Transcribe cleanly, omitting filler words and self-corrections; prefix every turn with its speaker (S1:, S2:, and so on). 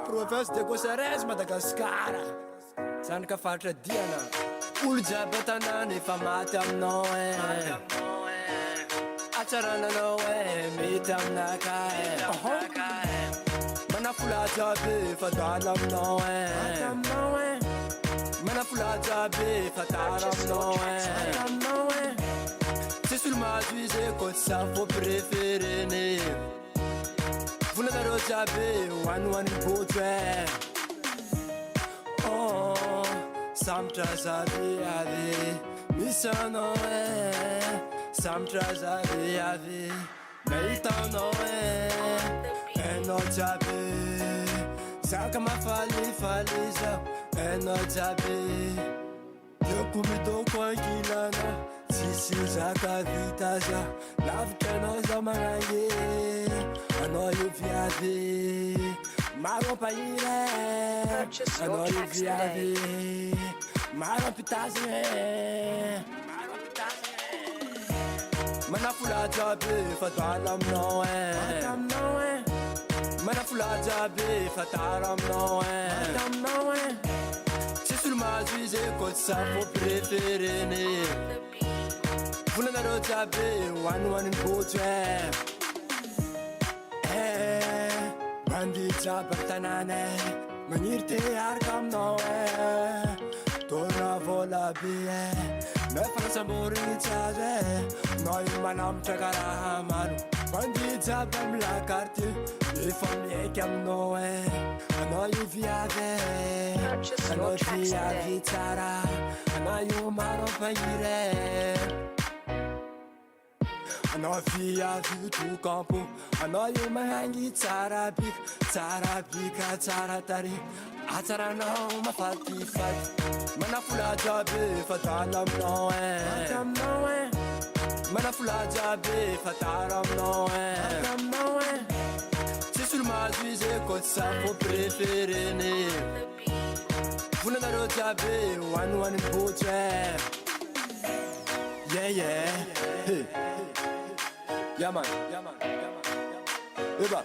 S1: Province de Gossarès, Madagascar. Zanaka fatra diana olo jiaby an-tanàna efa maty aminao atsarananao mety aminaka manafolahy jiaby efa dala aminao manafolahy jiaby efa tara aminao tsisy olo mahazo izy koa tsy samy fô préférene volanareo jiaby hoanihoaniny botro Samtra zabe ave misano Samtra zabe ave meitano eno jabe Saka mafali faliza eno jabe Yo kumidoko angilana Sisi zaka vitaza Lavkeno za marange Ano yu viave Maro paire Ano yu viave Maro pitazne Manafula jabe fatala mno Manafula jabe fatara mno Sisul mazuize kot sa fo preferene Volanaro jabe one botre Bandi jaba tanane Manirte arkamno Tora vola bie Nefana samborin chaze Noi manam chakara manu Bandi jaba mla karti Ifam yekam noe Anoyu viave Anoyu viavi tara Anoyu maro paire Anoyu viavi tu campo Anoyu mahangi tsara bika tsara tari Atara no mafati fati Manafula jabe fatala mno Manafula jabe fatara mno Sisul mazuize kot sa fo preferene Volanaro jabe one botre Yeah hey Yeah man Eba